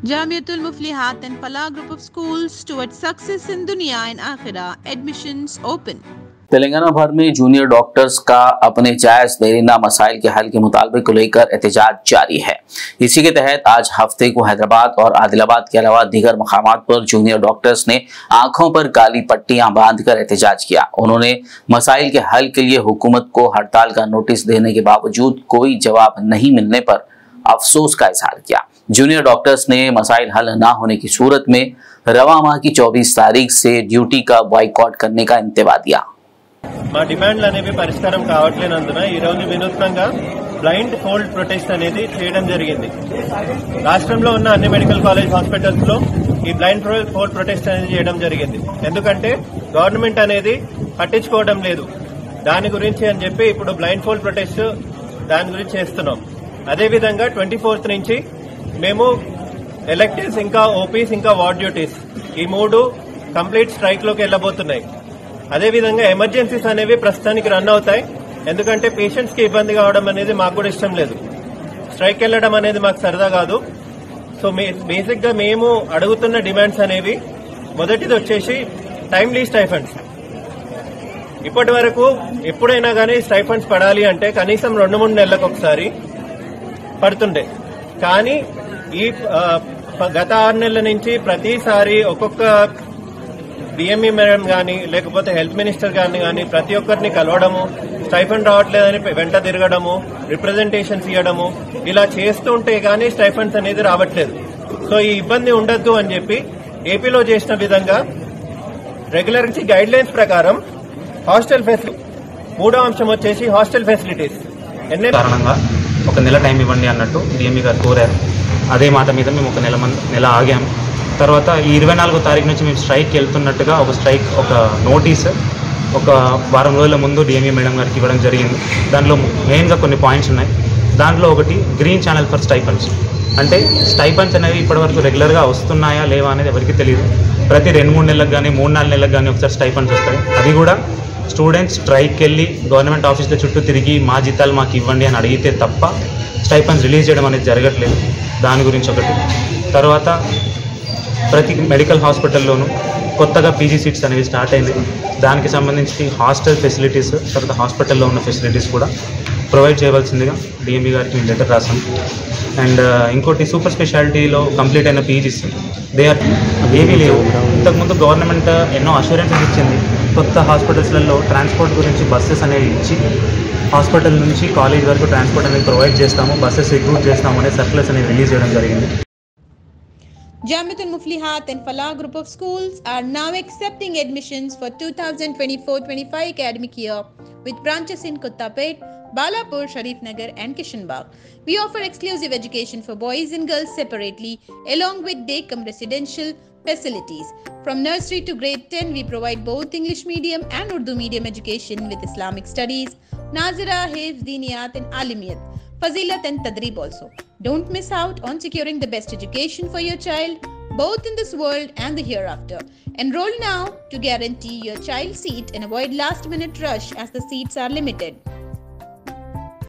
Jamiatul Muflihat and Falah group of schools towards success in dunya and akhirah. Admissions open. Telangana भर में junior doctors का अपने जायज देरीना मसाइल के हल के मुतालबे को लेकर एहतजाज जारी है। इसी के तहत आज हफ्ते को हैदराबाद और आदिलाबाद के अलावा दीगर मकामात पर जूनियर डॉक्टर्स ने आंखों पर काली पट्टियां बांधकर एहतजाज किया। उन्होंने मसाइल के हल के लिए हुकूमत को हड़ताल का नोटिस देने के बावजूद कोई जवाब नहीं मिलने पर अफसोस का इजहार किया। जूनियर डॉक्टर्स ने मसाइल हल न होने की सूरत में रवा माह की 24 तारीख से ड्यूटी का बॉयकॉट करने का इंतबा दिया। మా డిమాండ్లు అనేవి పరిష్కారం కావట్లేనందున ఈ రోజు వినూత్నంగా బ్లైండ్ ఫోల్డ్ ప్రొటెస్ట్ అనేది చేయడం జరిగింది. రాష్ట్రంలో ఉన్న అన్ని మెడికల్ కాలేజ్ హాస్పిటల్స్ లో ఈ బ్లైండ్ ఫోల్డ్ ప్రొటెస్ట్ అనేది చేయడం జరిగింది. ఎందుకంటే గవర్నమెంట్ అనేది పట్టించుకోవడం లేదు దాని గురించి అని చెప్పి ఇప్పుడు బ్లైండ్ ఫోల్డ్ ప్రొటెస్ట్ దాని గురించి చేస్తున్నాం. అదేవిధంగా 24th నుంచి మేము ఎలెక్టివ్స్ ఇంకా ఓపీస్ ఇంకా వార్డ్ డ్యూటీస్ ఈ మూడు కంప్లీట్ స్ట్రైక్ లోకి వెళ్లబోతున్నాయి. అదేవిధంగా ఎమర్జెన్సీస్ అనేవి ప్రస్తుతానికి రన్ అవుతాయి. ఎందుకంటే పేషెంట్స్ కి ఇబ్బంది కావడం అనేది మాకు కూడా ఇష్టం లేదు. స్ట్రైక్ వెళ్లడం అనేది మాకు సరదా కాదు. సో బేసిక్ గా మేము అడుగుతున్న డిమాండ్స్ అనేవి మొదటిది వచ్చేసి టైమ్లీ స్టైఫండ్స్. ఇప్పటి వరకు ఎప్పుడైనా కానీ స్టైఫండ్స్ పడాలి అంటే కనీసం 2-3 నెలలకు ఒకసారి పడుతుండే. కానీ ఈ గత 6 నెలల నుంచి ప్రతిసారి ఒక్కొక్క డిఎంఈ మేడం గాని లేకపోతే హెల్త్ మినిస్టర్ గాని ప్రతి ఒక్కరిని కలవడము, స్టైఫండ్ రావట్లేదని వెంట తిరగడము, రిప్రజెంటేషన్స్ ఇవ్వడము ఇలా చేస్తుంటే గానీ స్టైఫండ్స్ అనేది రావట్లేదు. సో ఈ ఇబ్బంది ఉండద్దు అని చెప్పి ఏపీలో చేసిన విధంగా రెగ్యులర్ గైడ్ లైన్స్ ప్రకారం హాస్టల్ ఫెసిలిటీ మూడో అంశం వచ్చేసి హాస్టల్ ఫెసిలిటీస్ కారణంగా ఒక నెల టైం ఇవ్వండి అన్నట్టు డిఎంఈ గారు కోరారు. అదే మాట మీద మేము ఒక నెల ఆగాము. తర్వాత ఈ 24వ తారీఖు నుంచి మేము స్ట్రైక్కి వెళ్తున్నట్టుగా ఒక నోటీస్ ఒక వారం రోజుల ముందు డిఎంఈ మేడం గారికి ఇవ్వడం జరిగింది. దాంట్లో మెయిన్గా కొన్ని పాయింట్స్ ఉన్నాయి. దాంట్లో ఒకటి గ్రీన్ ఛానల్ ఫర్ స్టైఫండ్స్. అంటే స్టైఫండ్స్ అనేవి ఇప్పటివరకు రెగ్యులర్గా వస్తున్నాయా లేవా అనేది ఎవరికి తెలియదు. ప్రతి 2-3 నెలలకు కానీ 3-4 నెలలకు కానీ ఒకసారి స్టైఫండ్స్ వస్తాయి. అది కూడా స్టూడెంట్స్ స్ట్రైక్కి వెళ్ళి గవర్నమెంట్ ఆఫీసుల చుట్టూ తిరిగి మా జీతాలు మాకు ఇవ్వండి అని అడిగితే తప్ప స్టైఫండ్స్ రిలీజ్ చేయడం అనేది జరగట్లేదు. దాని గురించి ఒకటి. తర్వాత ప్రతి మెడికల్ హాస్పిటల్లోనూ కొత్తగా పీజీ సీట్స్ అనేవి స్టార్ట్ అయింది. దానికి సంబంధించి హాస్టల్ ఫెసిలిటీస్ తర్వాత హాస్పిటల్లో ఉన్న ఫెసిలిటీస్ కూడా ప్రొవైడ్ చేయవలసిందిగా డిఎంఈ గారికి లెటర్ రాసాం. అండ్ ఇంకోటి సూపర్ స్పెషాలిటీలో కంప్లీట్ అయిన పీజీస్ ఏవీ లేవు. ఇంతకుముందు గవర్నమెంట్ ఎన్నో అష్యూరెన్సెస్ ఇచ్చింది. కొత్త హాస్పిటల్స్లలో ట్రాన్స్పోర్ట్ గురించి బస్సెస్ అనేవి ఇచ్చి హాస్పిటల్ నుంచి కాలేజ్ వరకు ట్రాన్స్పోర్ట్ అనేది ప్రొవైడ్ చేస్తాము, బస్సెస్ రిక్రూట్ చేస్తాము అనే సర్క్యులర్స్ అనేది రిలీజ్ చేయడం జరిగింది. Jamiatul Muflihat and Falah group of schools are now accepting admissions for 2024-25 academic year with branches in Kottapet, Balapur, Sharif Nagar and Kishanbagh. We offer exclusive education for boys and girls separately along with day-cum residential facilities. From nursery to grade 10, we provide both English medium and Urdu medium education with Islamic studies, Nazira, Hifz, Diniyat and Alimiyat, Fazilat and Tadrib also. Don't miss out on securing the best education for your child, both in this world and the hereafter. Enroll now to guarantee your child's seat and avoid last-minute rush as the seats are limited.